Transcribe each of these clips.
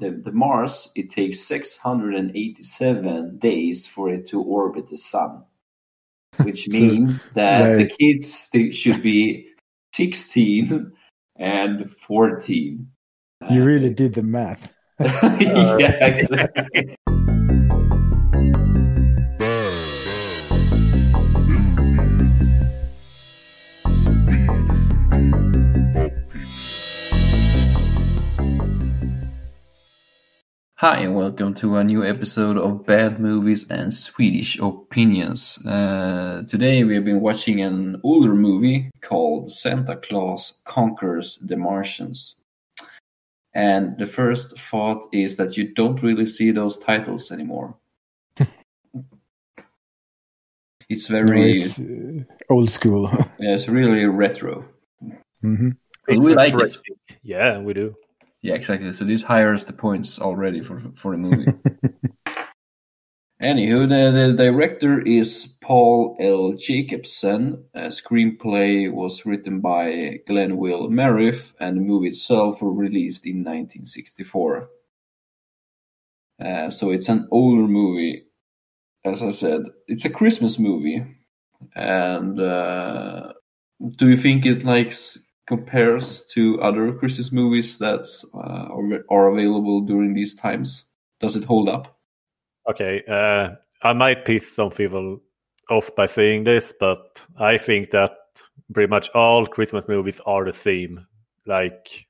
the Mars, it takes 687 days for it to orbit the sun, which means that the kids should be 16 and 14. You really did the math. Yeah, exactly. Hi, and welcome to a new episode of Bad Movies and Swedish Opinions. Today we have been watching an older movie called Santa Claus Conquers the Martians. And the first thought is that you don't really see those titles anymore. It's very... old school. Yeah, it's really retro. Mm-hmm. We like it. Yeah, we do. Yeah, exactly. So this hires the points already for the movie. Anywho, the director is Paul L. Jacobson. A screenplay was written by Glenville Mareth, and the movie itself was released in 1964. So it's an older movie. As I said, it's a Christmas movie. And do you think it compares to other Christmas movies that are available during these times? Does it hold up? Okay, I might piss some people off by saying this, but I think that pretty much all Christmas movies are the same. Like,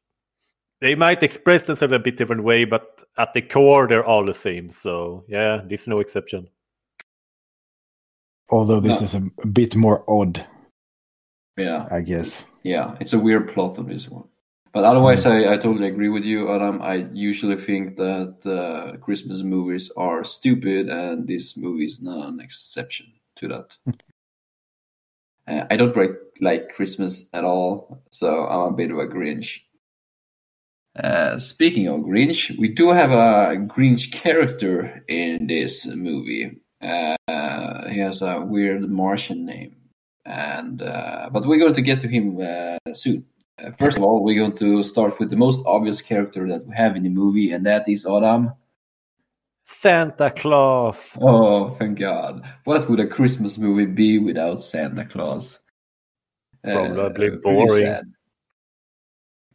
they might express themselves a bit different way, but at the core, they're all the same. So, yeah, this is no exception. Although this is a bit more odd. Yeah, I guess. Yeah, it's a weird plot of this one. But otherwise, I totally agree with you, Adam. I usually think that Christmas movies are stupid, and this movie is not an exception to that. I don't like Christmas at all, so I'm a bit of a Grinch. Speaking of Grinch, we do have a Grinch character in this movie. He has a weird Martian name. But we're going to get to him soon. First of all, we're going to start with the most obvious character that we have in the movie, and that is Adam. Santa Claus. Oh, thank God. What would a Christmas movie be without Santa Claus? Probably boring. Sad.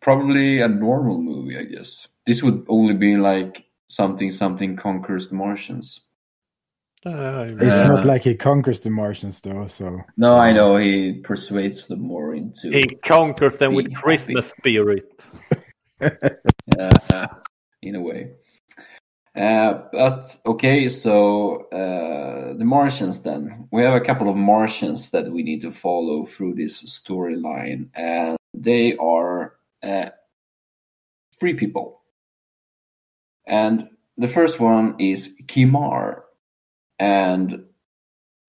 Probably a normal movie, I guess. This would only be like something conquers the Martians. It's not like he conquers the Martians, though. So no, I know he persuades them more into. He conquers them with Christmas spirit. In a way. But okay, so the Martians. Then we have a couple of Martians that we need to follow through this storyline, and they are 3 people. And the first one is Kimar. And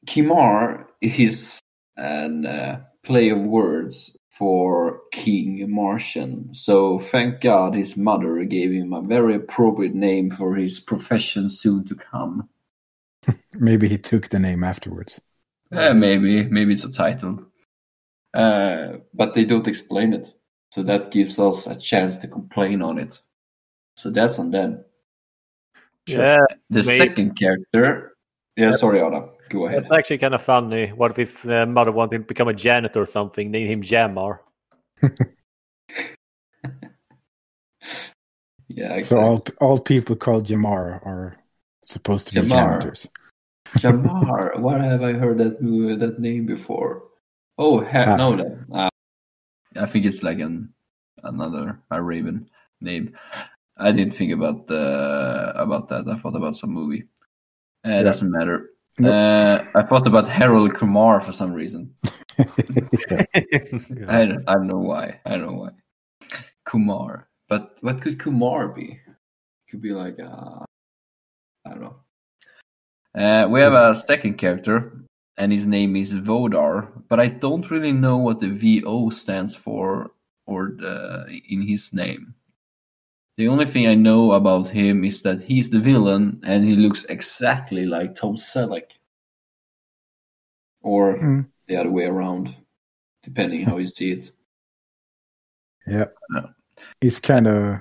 Kimar is a play of words for King Martian. So thank God his mother gave him a very appropriate name for his profession soon to come. Maybe he took the name afterwards. Maybe it's a title. But they don't explain it. So that gives us a chance to complain on it. So that's on them. Yeah. The second character... Yeah, sorry, Adam. Go ahead. It's actually kind of funny. What if his mother wanted him to become a janitor or something? Name him Jamar. Yeah, exactly. So all people called Jamar are supposed to be janitors. Jamar. Where have I heard that name before? Oh, no. I think it's like another Arabian name. I didn't think about that. I thought about some movie. It doesn't matter. Nope. I thought about Harold Kumar for some reason. I don't know why. Kumar. But what could Kumar be? It could be like, I don't know. We have a second character, and his name is Vodar, but I don't really know what the VO stands for or in his name. The only thing I know about him is that he's the villain and he looks exactly like Tom Selleck. Or the other way around, depending how you see it. Yeah. He's kind of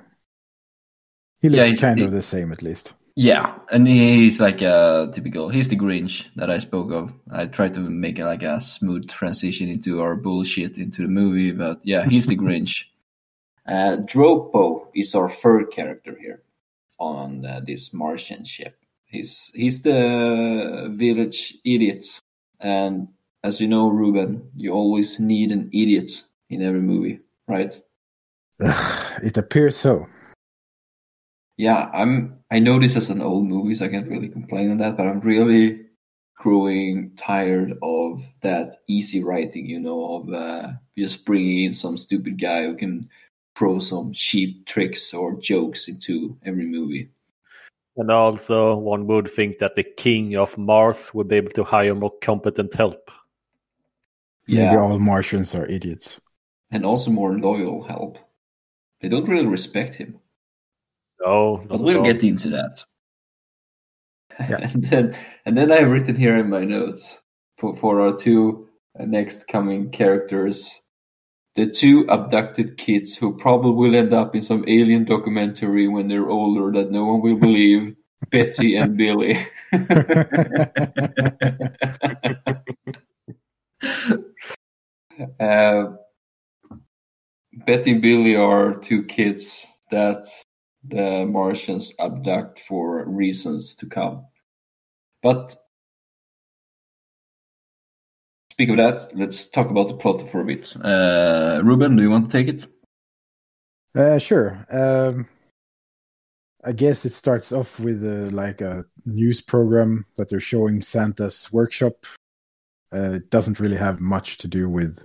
He looks kind of the same, at least. Yeah, and he's like a typical. He's the Grinch that I spoke of. I tried to make it like a smooth transition into our bullshit into the movie, but yeah, he's the Grinch. Dropo is our third character here on this Martian ship. He's the village idiot, and as you know, Ruben, you always need an idiot in every movie, right? It appears so. Yeah, I know this is an old movie, so I can't really complain on that, but I'm really growing tired of that easy writing, of just bringing in some stupid guy who can throw some cheap tricks or jokes into every movie. And also, one would think that the king of Mars would be able to hire more competent help. Yeah. Maybe all Martians are idiots. And also more loyal help. They don't really respect him. No, but we'll get into that. Yeah. and then I've written here in my notes for our two next coming characters, the two abducted kids who probably will end up in some alien documentary when they're older that no one will believe, Betty and Billy. Betty and Billy are two kids that the Martians abduct for reasons to come. But speak of that, let's talk about the plot for a bit. Ruben, do you want to take it? Sure. I guess it starts off with like a news program that they're showing Santa's workshop. It doesn't really have much to do with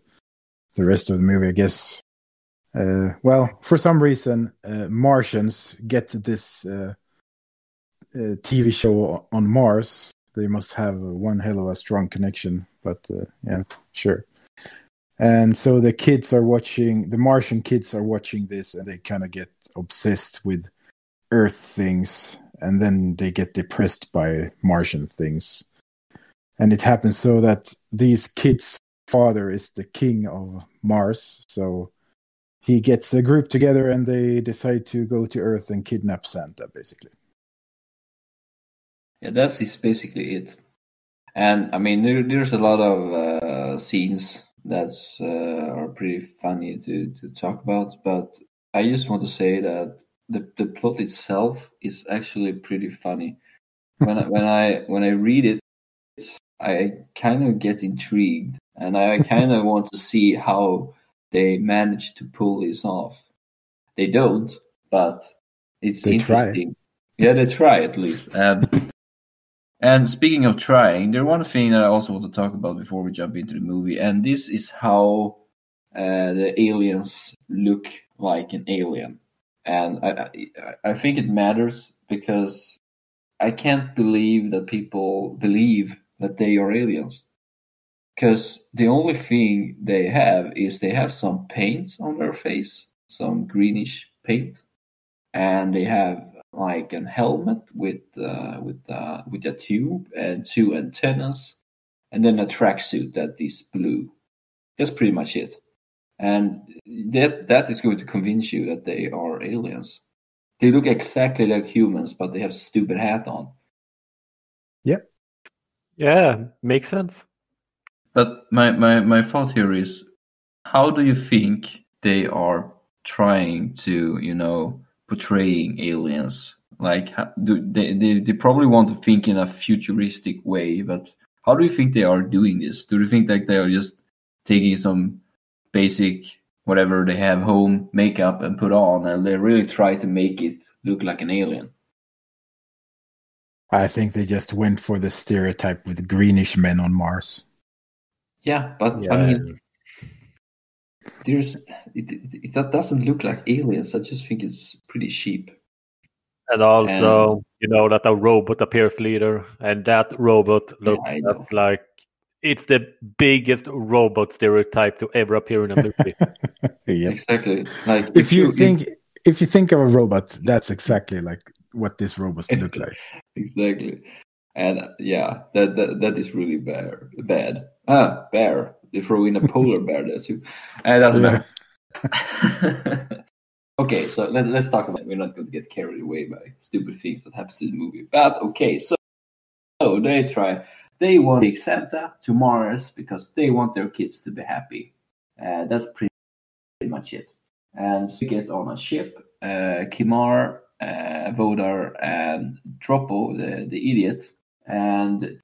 the rest of the movie, I guess. Well, for some reason, Martians get this TV show on Mars. They must have one hell of a strong connection, but yeah, sure. And so the Martian kids are watching this, and they kind of get obsessed with Earth things, and then they get depressed by Martian things. And it happens so that these kids' father is the king of Mars, so he gets a group together and they decide to go to Earth and kidnap Santa, basically. Yeah, that's basically it. And I mean, there's a lot of scenes that are pretty funny to talk about, but I just want to say that the plot itself is actually pretty funny. When I read it, I kind of get intrigued, and I kind of want to see how they manage to pull this off. They don't, but it's interesting. Try. Yeah, they try at least. And speaking of trying, there's one thing that I also want to talk about before we jump into the movie, and this is how the aliens look like an alien. And I think it matters because I can't believe that people believe that they are aliens. Because the only thing they have some paint on their face, some greenish paint, and they have like a helmet with a tube and two antennas, and then a tracksuit that is blue. That's pretty much it, and that is going to convince you that they are aliens. They look exactly like humans, but they have a stupid hat on. Yep. Yeah, makes sense. But my thought here is, how do you think they are trying to, portraying aliens? Like, they probably want to think in a futuristic way, but how do you think they are doing this? Do you think that they are just taking some basic whatever they have home makeup and put on, and they really try to make it look like an alien? I think they just went for the stereotype with greenish men on Mars. Yeah, but yeah. I mean, that doesn't look like aliens. I just think it's pretty cheap. And also, that a robot appears later, and that robot looks like it's the biggest robot stereotype to ever appear in a movie. Yeah. Exactly. Like if you think of a robot, that's exactly like what this robot look like. Exactly. And yeah, that is really bad. Bear. They throw in a polar bear there too. It doesn't matter. Okay, so let's talk about it. We're not going to get carried away by stupid things that happen in the movie. But okay, so they want to take Santa to Mars because they want their kids to be happy. That's pretty much it. And so they get on a ship, Kimar, Vodar, and Troppo, the idiot, and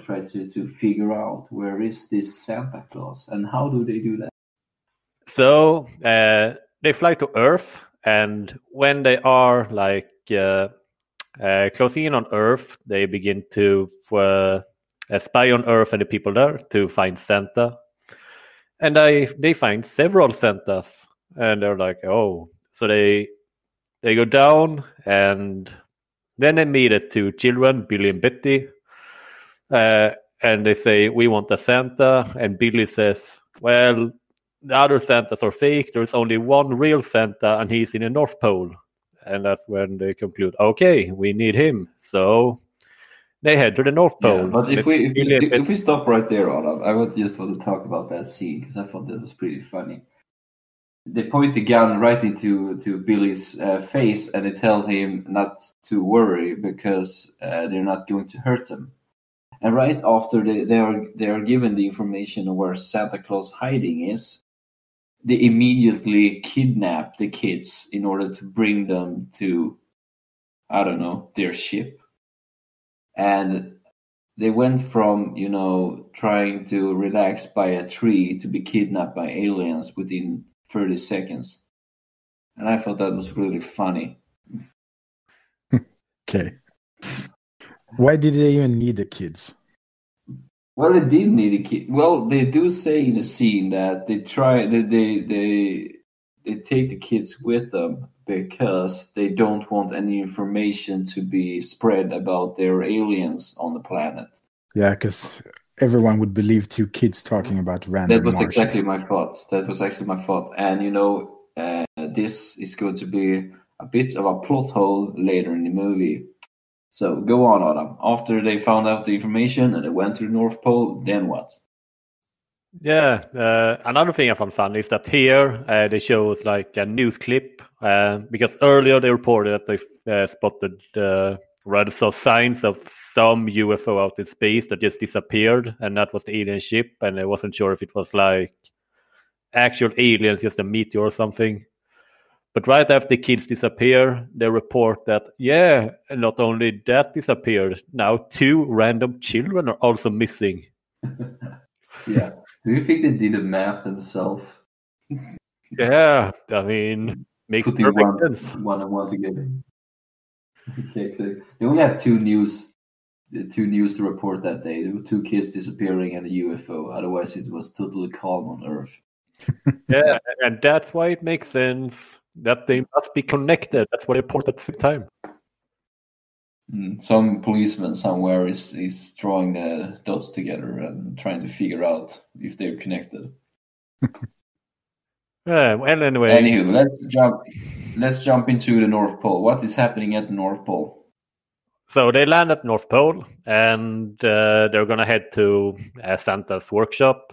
try to figure out where is this Santa Claus and how do they do that. So they fly to Earth, and when they are like closing in on Earth, they begin to spy on Earth and the people there to find Santa. And they find several Santas, and they're like, oh. So they go down, and then they meet two children, Billy and Betty. And they say, we want a Santa. And Billy says, well, the other Santas are fake. There's only one real Santa, and he's in the North Pole. And that's when they conclude, okay, we need him. So they head to the North Pole. Yeah, but if we stop right there, Adam, I would just want to talk about that scene because I thought that was pretty funny. They point the gun right into Billy's face, and they tell him not to worry because they're not going to hurt him. And right after they are given the information of where Santa Claus hiding is, they immediately kidnap the kids in order to bring them to, I don't know, their ship. And they went from, trying to relax by a tree to be kidnapped by aliens within 30 seconds. And I thought that was really funny. Okay. Why did they even need the kids? Well, they did need a kid. Well, they do say in the scene that they take the kids with them because they don't want any information to be spread about their aliens on the planet. Yeah, because everyone would believe two kids talking about random That was Martians. exactly my thought. And, this is going to be a bit of a plot hole later in the movie. So go on, Adam. After they found out the information and they went to the North Pole, then what? Yeah, another thing I found funny is that here they show like a news clip because earlier they reported that they spotted rather saw signs of some UFO out in space that just disappeared, and that was the alien ship, and I wasn't sure if it was like actual aliens, just a meteor or something. But right after the kids disappear, they report that, not only that disappeared, now 2 random children are also missing. Yeah. Do you think they did the math themselves? Yeah, I mean, makes perfect sense. One and one together. Okay. They only have 2 news to report that day. There were 2 kids disappearing and a UFO. Otherwise, it was totally calm on Earth. Yeah, and that's why it makes sense that they must be connected. That's what they report at the same time. Some policeman somewhere is drawing the dots together and trying to figure out if they're connected. Yeah, well, anyway. Anywho, let's jump into the North Pole. What is happening at the North Pole? So they land at North Pole, and they're gonna head to Santa's workshop.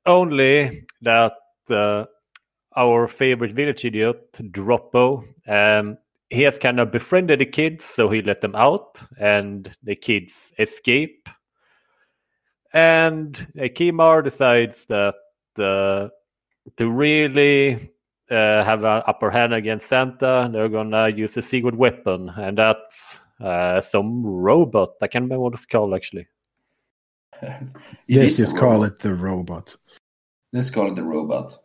Only that our favorite village idiot, Droppo, he has kind of befriended the kids, so he let them out, and the kids escape. And Kimar decides that to really have an upper hand against Santa, they're gonna use a secret weapon, and that's some robot. I can't remember what it's called actually. Let's just call it the robot. Let's call it the robot.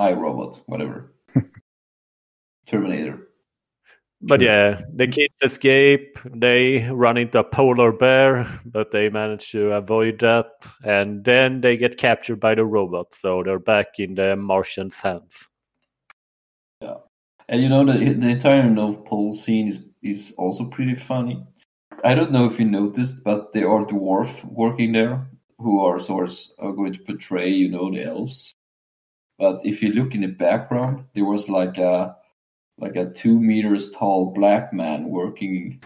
iRobot, whatever. Terminator. But yeah, the kids escape. They run into a polar bear, but they manage to avoid that. And then they get captured by the robot, so they're back in the Martians' hands. Yeah. And the entire North Pole scene is also pretty funny. I don't know if you noticed, but there are dwarves working there who are going to portray, the elves. But if you look in the background, there was like a 2 meters tall black man working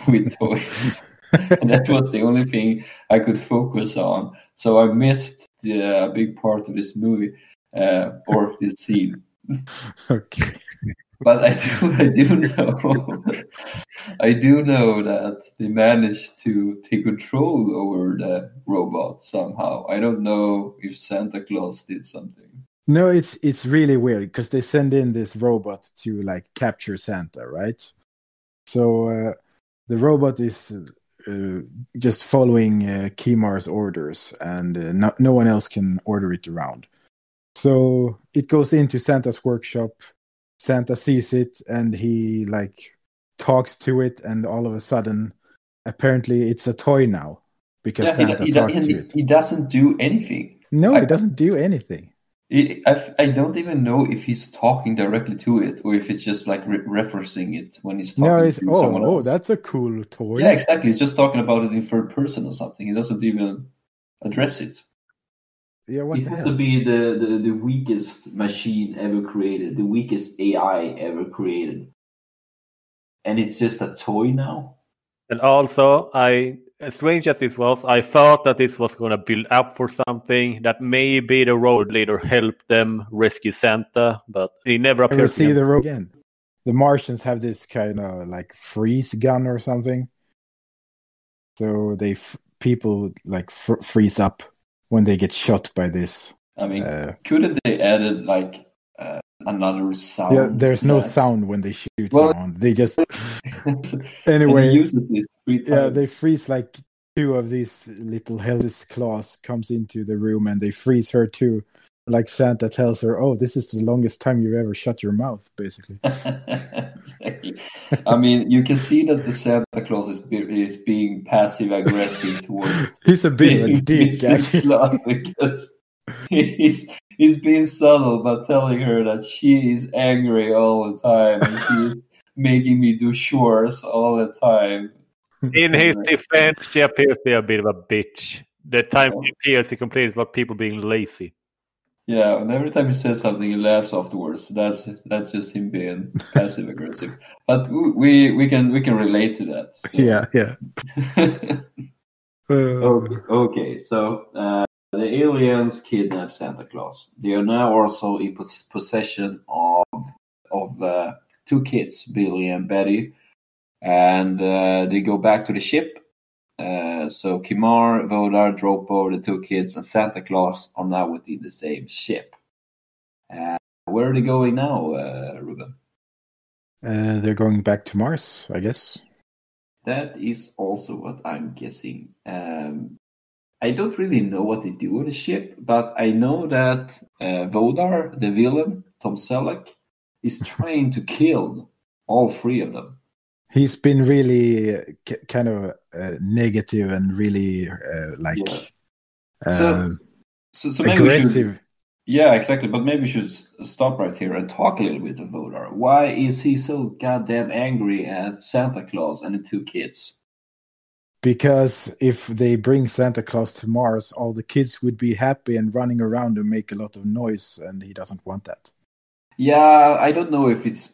with toys. And that was the only thing I could focus on. So I missed the big part of this movie or this scene. Okay. But I do know, I do know that they managed to take control over the robot somehow. I don't know if Santa Claus did something. No, it's really weird because they send in this robot to like capture Santa, right? So the robot is just following Kimar's orders, and no one else can order it around. So it goes into Santa's workshop. Santa sees it, and he like talks to it, and all of a sudden, apparently, it's a toy now because Santa talked to it. He doesn't do anything. No, it doesn't do anything. I don't even know if he's talking directly to it or if it's just like referencing it when he's talking to someone else. Oh, that's a cool toy. Yeah, exactly. He's just talking about it in third person or something. He doesn't even address it. Yeah, what it the has hell? to be the weakest machine ever created, the weakest AI ever created. And it's just a toy now? And also, as strange as this was, I thought that this was going to build up for something, that maybe the road leader helped them rescue Santa, but he never appeared Never see again. the road again. The Martians have this kind of like freeze gun or something. So people like freeze up when they get shot by this. I mean, couldn't they added like another sound? Yeah, there's no sound when they shoot someone. They just anyway. And he uses this 3 times. Yeah, they freeze like 2 of these little Hell's Claus comes into the room, and they freeze her too. Like Santa tells her, "Oh, this is the longest time you've ever shut your mouth," basically. Exactly. I mean, you can see that the Santa Claus is being passive aggressive towards. He's a bit of a dick, actually. Because he's being subtle by telling her that she is angry all the time and she's making me do chores all the time. In his defense, she appears to be a bit of a bitch. The time she appears, he complains about people being lazy. Yeah, and every time he says something, he laughs afterwards. That's just him being passive aggressive. But we can relate to that. So. Yeah. Okay, so the aliens kidnap Santa Claus. They are now also in possession of 2 kids, Billy and Betty, and they go back to the ship. So Kimar, Vodar, Dropo, the 2 kids, and Santa Claus are now within the same ship. Where are they going now, Ruben? They're going back to Mars, I guess. That is also what I'm guessing. I don't really know what they do on the ship, but I know that Vodar, the villain, Tom Selleck, is trying to kill all 3 of them. He's been really kind of negative and really so maybe aggressive. Yeah, exactly. But maybe we should stop right here and talk a little bit of Vodar. Why is he so goddamn angry at Santa Claus and the 2 kids? Because if they bring Santa Claus to Mars, all the kids would be happy and running around and make a lot of noise, and he doesn't want that. Yeah, I don't know if it's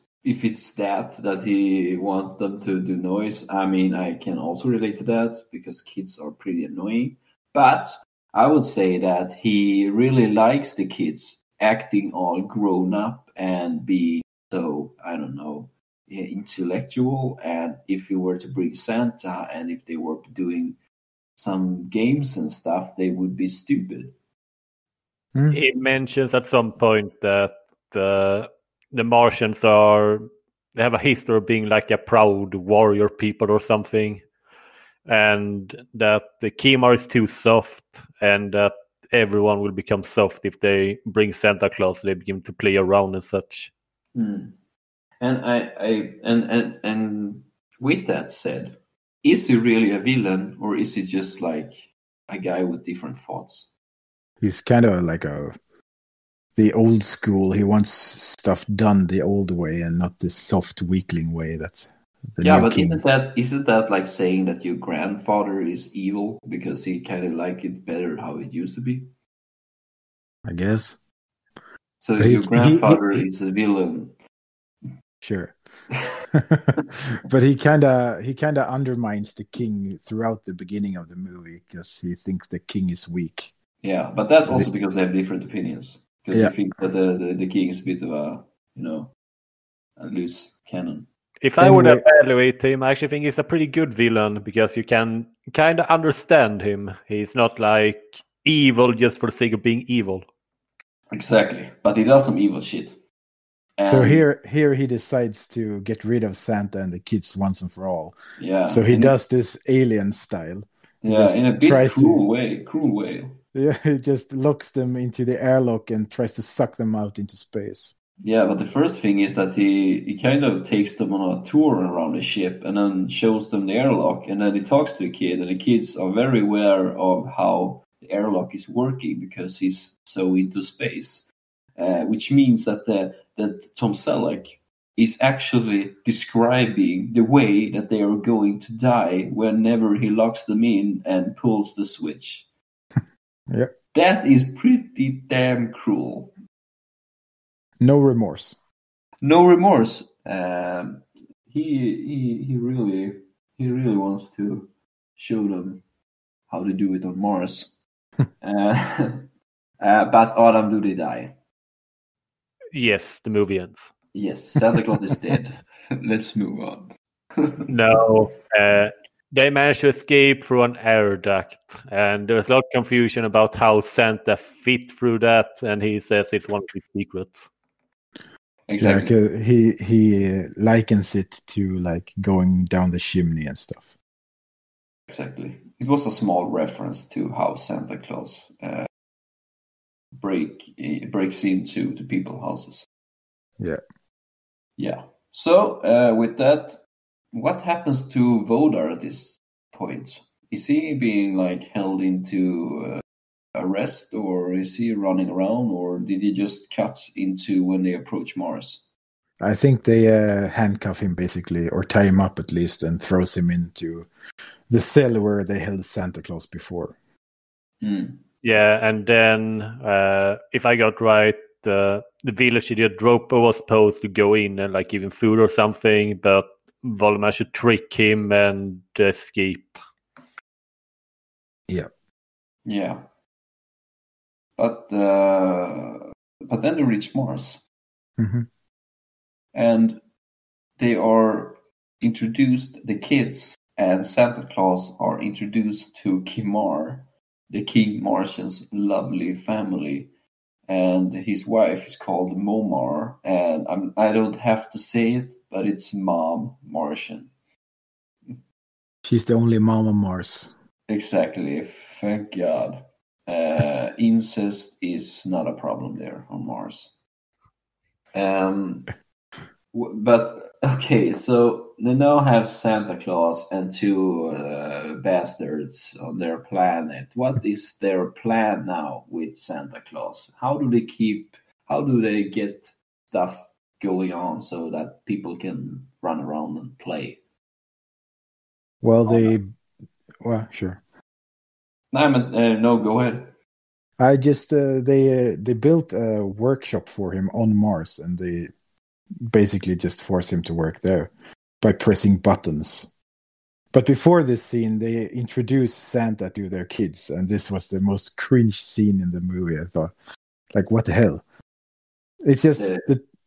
that he wants them to do noise. I mean, I can also relate to that because kids are pretty annoying. But I would say that he really likes the kids acting all grown up and being so, I don't know, intellectual. And if he were to bring Santa and if they were doing some games and stuff, they would be stupid. He mentions at some point that the Martians they have a history of being like a proud warrior people or something, and that the Kimar is too soft, and that everyone will become soft if they bring Santa Claus. They begin to play around and such. And and with that said, is he really a villain, or is he just like a guy with different thoughts? He's kind of like the old school. He wants stuff done the old way and not this soft weakling way. That's isn't that like saying that your grandfather is evil because he kind of like it better how it used to be? I guess. So your grandfather is a villain. Sure. But he kind of undermines the king throughout the beginning of the movie because he thinks the king is weak. Yeah, but that's also because they have different opinions. because he thinks that the king is a bit of a a loose cannon. If I would evaluate him, I actually think he's a pretty good villain because you can kind of understand him. He's not like evil just for the sake of being evil. Exactly, but he does some evil shit. And so here he decides to get rid of Santa and the kids once and for all. Yeah. So he does this alien style. Yeah, in a bit cruel way. Yeah, he just locks them into the airlock and tries to suck them out into space. Yeah, but the first thing is that he kind of takes them on a tour around the ship and then shows them the airlock, and then he talks to the kid, and the kids are very aware of how the airlock is working because he's so into space, which means that Tom Selleck is actually describing the way that they are going to die whenever he locks them in and pulls the switch. Yeah, that is pretty damn cruel. No remorse. No remorse. He really wants to show them how to do it on Mars. But Adam, do they die? Yes, the movie ends. Yes, Santa Claus is dead. Let's move on. No, they managed to escape through an air duct, and there's a lot of confusion about how Santa fit through that, and he says it's one of his secrets. Exactly. Yeah, he likens it to like going down the chimney and stuff. Exactly. It was a small reference to how Santa Claus breaks into people's houses. Yeah. Yeah. So with that, what happens to Vodar at this point? Is he being like held into arrest, or is he running around, or did he just cut into when they approach Mars? I think they handcuff him basically, or tie him up at least, and throws him into the cell where they held Santa Claus before. Yeah, and then if I got right, the village idiot Dropo was supposed to go in and like give him food or something, but Voldemort should trick him and escape. Yeah. Yeah. But then they reach Mars. Mm-hmm. And they are introduced, the kids and Santa Claus are introduced to Kimar, the King Martian's lovely family. And his wife is called Momar, and I don't have to say it, but it's Mom Martian. She's the only mom on Mars. Exactly, thank God. Incest is not a problem there on Mars. But okay, so they now have Santa Claus and two bastards on their planet. What is their plan now with Santa Claus? How do they get stuff going on so that people can run around and play? Well, sure. No, go ahead. I just they built a workshop for him on Mars, and they basically just force him to work there by pressing buttons. But before this scene, they introduced Santa to their kids, and this was the most cringe scene in the movie. I thought, like, what the hell? It's just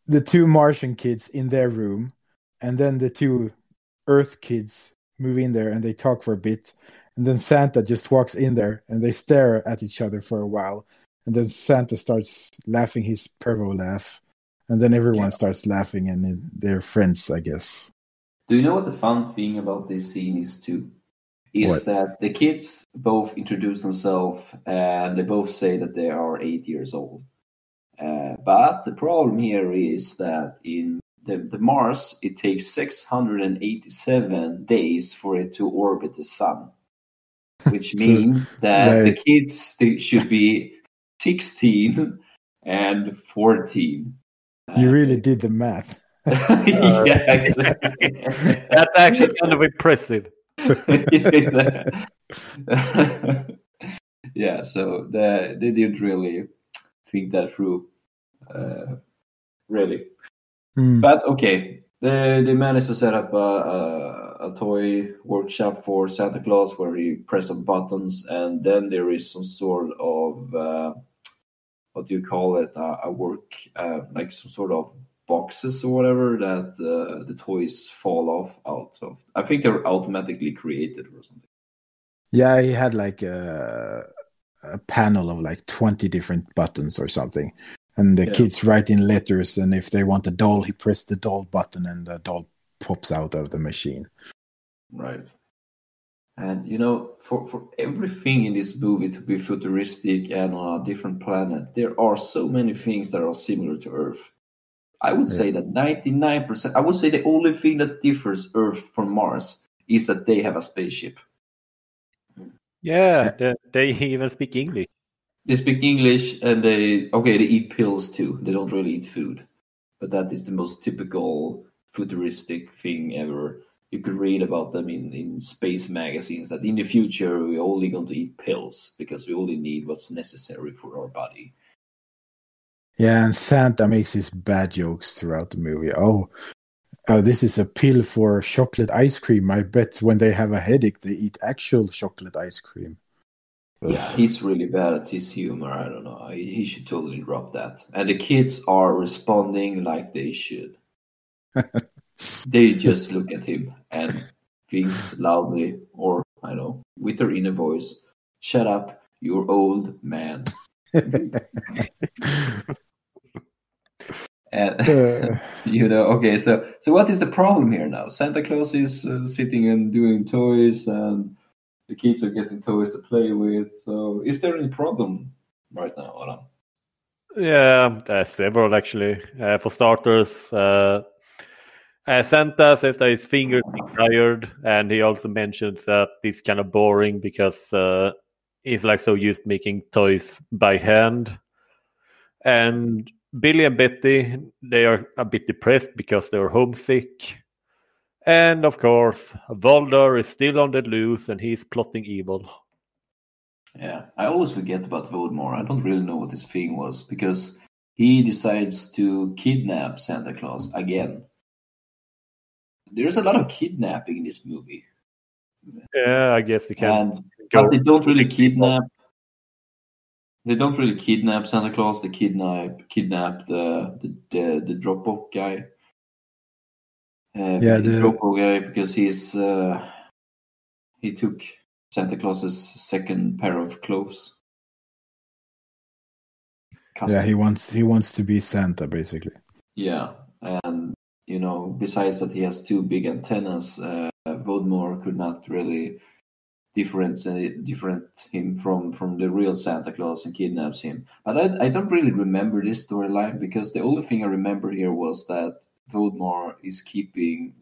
the two Martian kids in their room, and then the two Earth kids move in there, and they talk for a bit, and then Santa just walks in there, and they stare at each other for a while, and then Santa starts laughing his pervo laugh. And then everyone starts laughing, and they're friends, I guess. Do you know what the fun thing about this scene is too? Is that the kids both introduce themselves, and they both say that they are 8 years old. But the problem here is that in the Mars, it takes 687 days for it to orbit the sun. Which means that the kids should be 16 and 14. You really did the math. Yeah, exactly. That's actually kind of impressive. Yeah, so they didn't really think that through, really. But okay, they managed to set up a toy workshop for Santa Claus where you press some buttons, and then there is some sort of what do you call it, a work, like some sort of boxes or whatever that the toys fall off out of. I think they're automatically created or something. Yeah, he had like a panel of like 20 different buttons or something. And the kids write in letters, and if they want a doll, he presses the doll button and the doll pops out of the machine. Right. And, for everything in this movie to be futuristic and on a different planet, there are so many things that are similar to Earth. I would say that 99%, I would say the only thing that differs Earth from Mars is that they have a spaceship. Yeah, they even speak English. They speak English and they eat pills too. They don't really eat food. But that is the most typical futuristic thing ever. You could read about them in space magazines that in the future we're only going to eat pills because we only need what's necessary for our body. Yeah, and Santa makes his bad jokes throughout the movie. This is a pill for chocolate ice cream. I bet when they have a headache, they eat actual chocolate ice cream. Yeah, he's really bad at his humor. I don't know. He should totally drop that. And the kids are responding like they should. They just look at him and thinks loudly, or I don't know, with their inner voice, "Shut up, you're old man." And okay, so what is the problem here now? Santa Claus is sitting and doing toys, and the kids are getting toys to play with. So, is there any problem right now, Adam? Yeah, several actually. For starters, Santa says that his fingers are tired, and he also mentions that it's kind of boring because he's like so used to making toys by hand. And Billy and Betty, they are a bit depressed because they're homesick. And of course, Voldor is still on the loose and he's plotting evil. Yeah, I always forget about Voldemort. I don't really know what his thing was because he decides to kidnap Santa Claus again. There's a lot of kidnapping in this movie. Yeah, I guess you can. But they don't really kidnap. They don't really kidnap Santa Claus. They kidnap the Dropbox guy. The Dropbox guy because he took Santa Claus's second pair of clothes. Yeah, he wants to be Santa basically. Yeah, and besides that he has two big antennas, Voldemort could not really different him from the real Santa Claus and kidnaps him. But I don't really remember this storyline because the only thing I remember here was that Voldemort is keeping,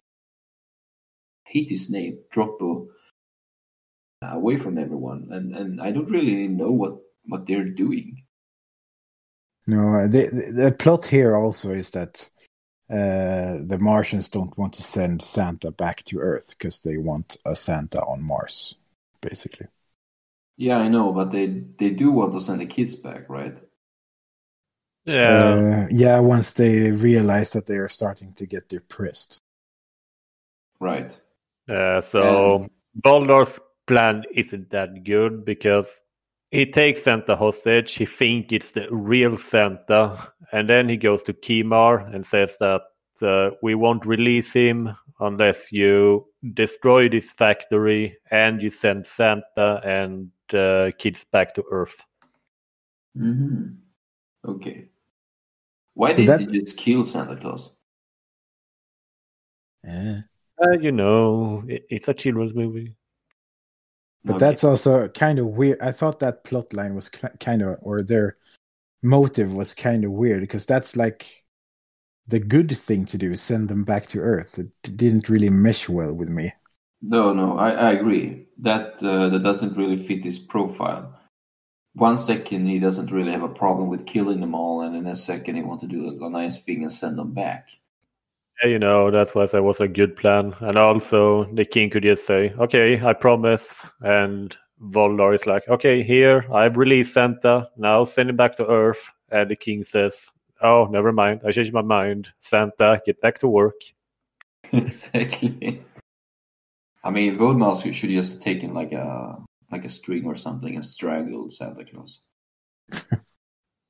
I hate his name, Droppo, away from everyone, and I don't really know what they're doing. No, the plot here also is that the Martians don't want to send Santa back to Earth because they want a Santa on Mars, basically. Yeah, I know, but they do want to send the kids back, right? Yeah. Once they realize that they are starting to get depressed. Right. So Voldor's plan isn't that good because he takes Santa hostage. He thinks it's the real Santa, and then he goes to Kimar and says that we won't release him unless you destroy this factory and you send Santa and kids back to Earth. Mm-hmm. Okay. Why didn't you just kill Santa Claus? It's a children's movie. But that's also kind of weird. I thought that plot line was kind of, or their motive was kind of weird because that's like the good thing to do, send them back to Earth. It didn't really mesh well with me. No, I agree. That doesn't really fit his profile. 1 second he doesn't really have a problem with killing them all, and in a second he wants to do a nice thing and send them back. Yeah, that's why that was a good plan. And also the king could just say, okay, I promise. And Voldor is like, okay, here, I've released Santa. Now send him back to Earth. And the king says, oh, never mind. I changed my mind. Santa, get back to work. Exactly. I mean, Voldemort should just have taken like a string or something and strangled Santa Claus.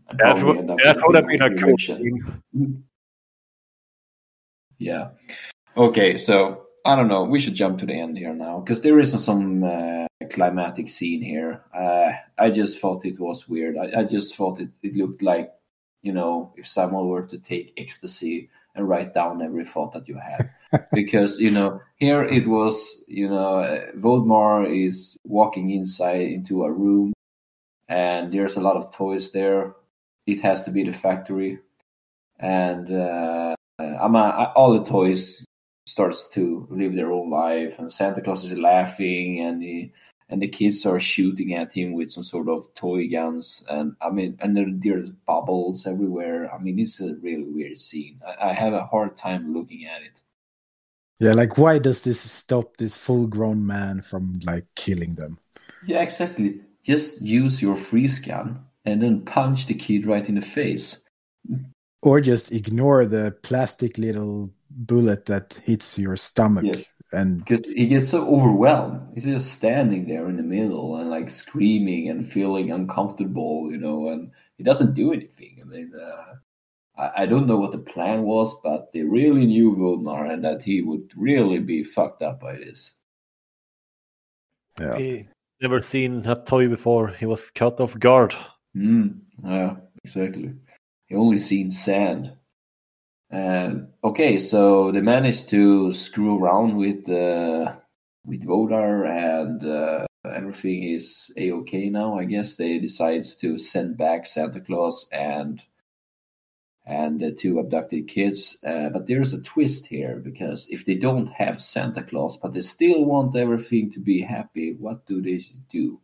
and probably end up that with would a have been a cool erection. Yeah. Okay, so I don't know. We should jump to the end here now because there isn't some climatic scene here. I just thought it was weird. I just thought it looked like, if someone were to take ecstasy and write down every thought that you had. Because, here it was, Voldemar is walking inside into a room and there's a lot of toys there. It has to be the factory. And all the toys starts to live their own life, and Santa Claus is laughing, and the kids are shooting at him with some sort of toy guns, and there's bubbles everywhere. It's a really weird scene. I have a hard time looking at it. Yeah, like why does this stop this full-grown man from like killing them? Yeah, exactly. Just use your freeze gun and then punch the kid right in the face. Or just ignore the plastic little bullet that hits your stomach. Yeah. And because he gets so overwhelmed. He's just standing there in the middle and like screaming and feeling uncomfortable, and he doesn't do anything. I don't know what the plan was, but they really knew Voldemar and that he would really be fucked up by this. Yeah. He never seen a toy before. He was caught off guard. Yeah, exactly. He only seen sand. Okay, so they managed to screw around with Vodar, and everything is a-okay now. I guess they decides to send back Santa Claus and the two abducted kids. But there's a twist here, because if they don't have Santa Claus, but they still want everything to be happy, what do they do?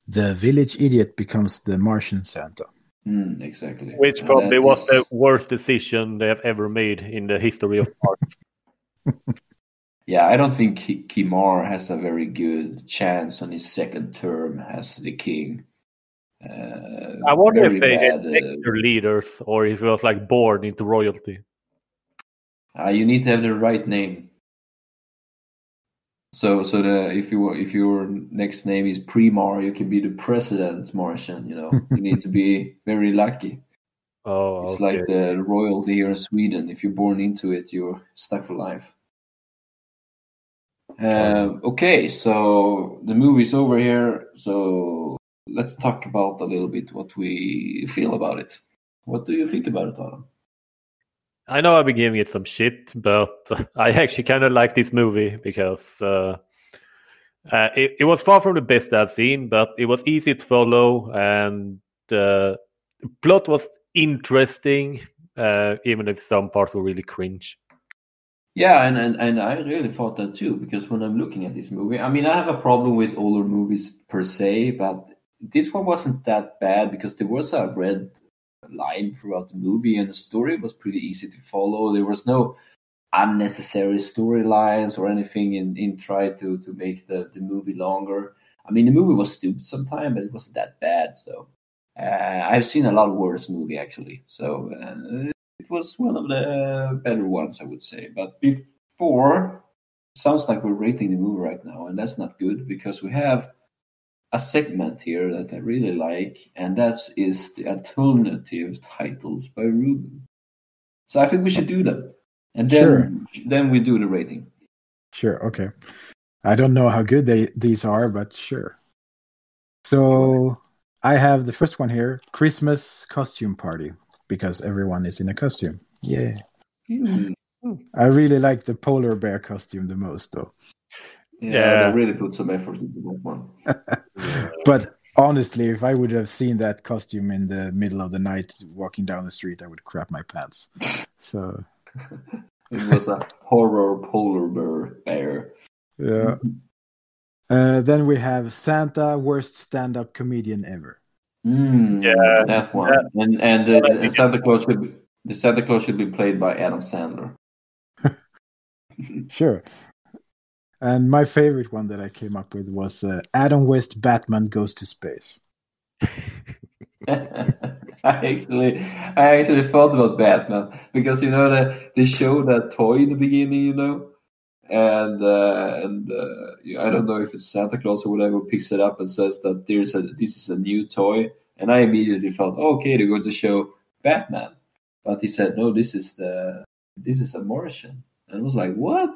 The village idiot becomes the Martian Santa. Exactly. Which probably was the worst decision they have ever made in the history of art. Yeah, I don't think Kimar has a very good chance on his second term as the king. I wonder if they had extra leaders or if he was like born into royalty. You need to have the right name. So if your next name is Primar, you can be the president Martian. You need to be very lucky. Oh, it's like the royalty here in Sweden. If you're born into it, you're stuck for life. Okay, so the movie's over here. So let's talk about a little bit what we feel about it. What do you think about it, Adam? I know I've been giving it some shit, but I actually kind of like this movie because it was far from the best I've seen, but it was easy to follow, and the plot was interesting, even if some parts were really cringe. Yeah, and I really thought that too, because when I'm looking at this movie, I have a problem with older movies per se, but this one wasn't that bad because there was a red line throughout the movie and the story was pretty easy to follow. There was no unnecessary storylines or anything in try to make the movie longer. The movie was stupid sometimes, but it wasn't that bad. So I've seen a lot worse movie actually. So it was one of the better ones, I would say. But before, sounds like we're rating the movie right now, and that's not good because we have a segment here that I really like, and that is the alternative titles by Ruben. So I think we should do them, and then we do the rating. Sure, okay. I don't know how good these are, but sure. So I have the first one here, Christmas costume party, because everyone is in a costume. Yeah. I really like the polar bear costume the most, though. Yeah, they really put some effort into that one. But honestly, if I would have seen that costume in the middle of the night walking down the street, I would crap my pants. So it was a horror polar bear. Yeah. Then we have Santa, worst stand-up comedian ever. Yeah, that one. And the Santa Claus should be played by Adam Sandler. Sure. And my favorite one that I came up with was Adam West Batman Goes to Space. I actually thought about Batman because they show that toy in the beginning, and I don't know if it's Santa Claus or whatever picks it up and says that this is a new toy, And I immediately felt, okay, they're going to show Batman. But he said, no, this is a Martian. And I was like, what?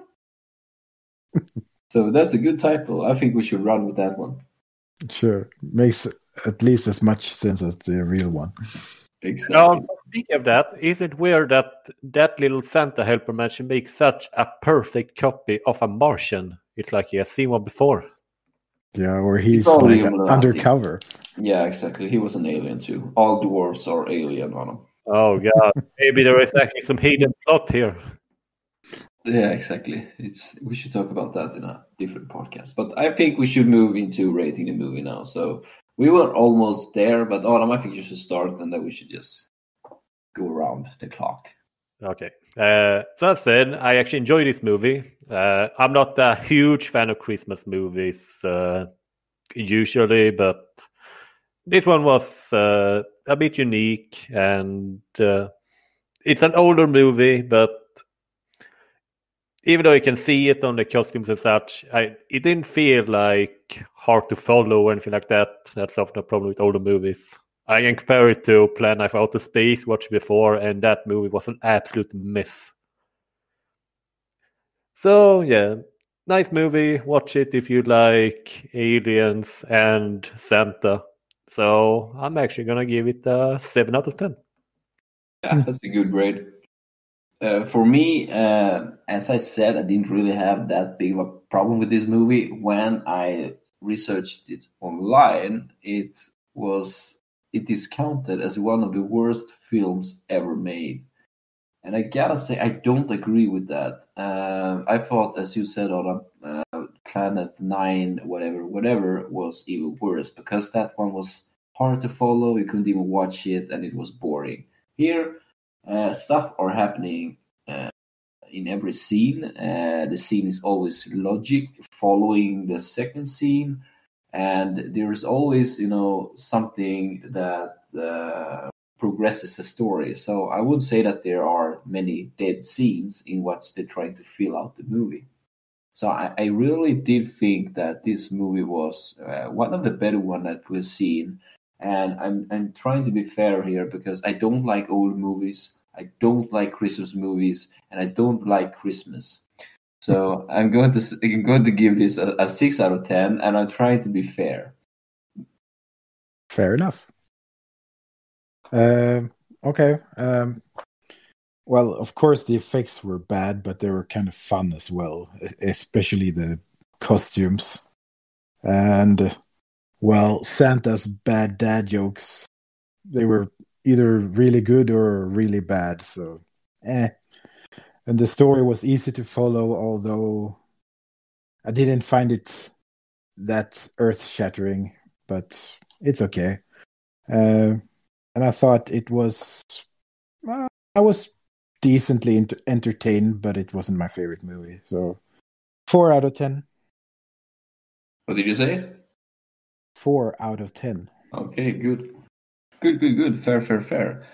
So that's a good title. I think we should run with that one. Sure. Makes at least as much sense as the real one. Exactly. Now, speaking of that, is it weird that little Santa helper managed to make such a perfect copy of a Martian? It's like he has seen one before. Yeah, or he's probably like Illuminati. undercover. Yeah, exactly. He was an alien too. All dwarves are alien on him. Oh god, maybe there is actually some hidden plot here. Yeah, exactly. We should talk about that in a different podcast. But I think we should move into rating the movie now. So we were almost there, but Adam, I think you should start, and then we should just go around the clock. Okay. So that said, I actually enjoy this movie. I'm not a huge fan of Christmas movies usually, but this one was a bit unique, and it's an older movie, but even though you can see it on the costumes and such, it didn't feel like hard to follow or anything like that. That's often a problem with older movies. I can compare it to Plan 9 for Outer Space, watched before, and that movie was an absolute mess. So, yeah, nice movie. Watch it if you like aliens and Santa. So, I'm actually going to give it a 7 out of 10. Yeah, that's a good grade. For me, as I said, I didn't really have that big of a problem with this movie. When I researched it online, it is counted as one of the worst films ever made. And I gotta say, I don't agree with that. I thought, as you said, on Planet 9, whatever, was even worse because that one was hard to follow. You couldn't even watch it, and it was boring. Here, stuff are happening in every scene. The scene is always logic following the second scene, and there is always, something that progresses the story. So I would say that there are many dead scenes in what they're trying to fill out the movie. So I really did think that this movie was one of the better ones that we've seen. And I'm trying to be fair here because I don't like old movies, I don't like Christmas movies, and I don't like Christmas. So I'm going to give this a 6 out of 10, and I'm trying to be fair. Fair enough. Okay. Well, of course, the effects were bad, but they were kind of fun as well, especially the costumes. And, well, Santa's bad dad jokes, they were either really good or really bad, so And the story was easy to follow, although I didn't find it that earth-shattering, but it's okay. And I thought it was... I was decently entertained, but it wasn't my favorite movie. So 4 out of 10. What did you say? 4 out of 10. Okay, good. Good. Fair.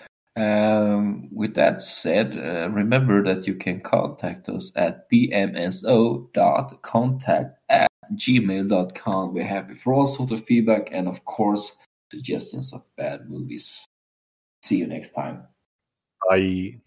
With that said, remember that you can contact us at bmso.contact@gmail.com. We're happy for all sorts of feedback and, of course, suggestions of bad movies. See you next time. Bye.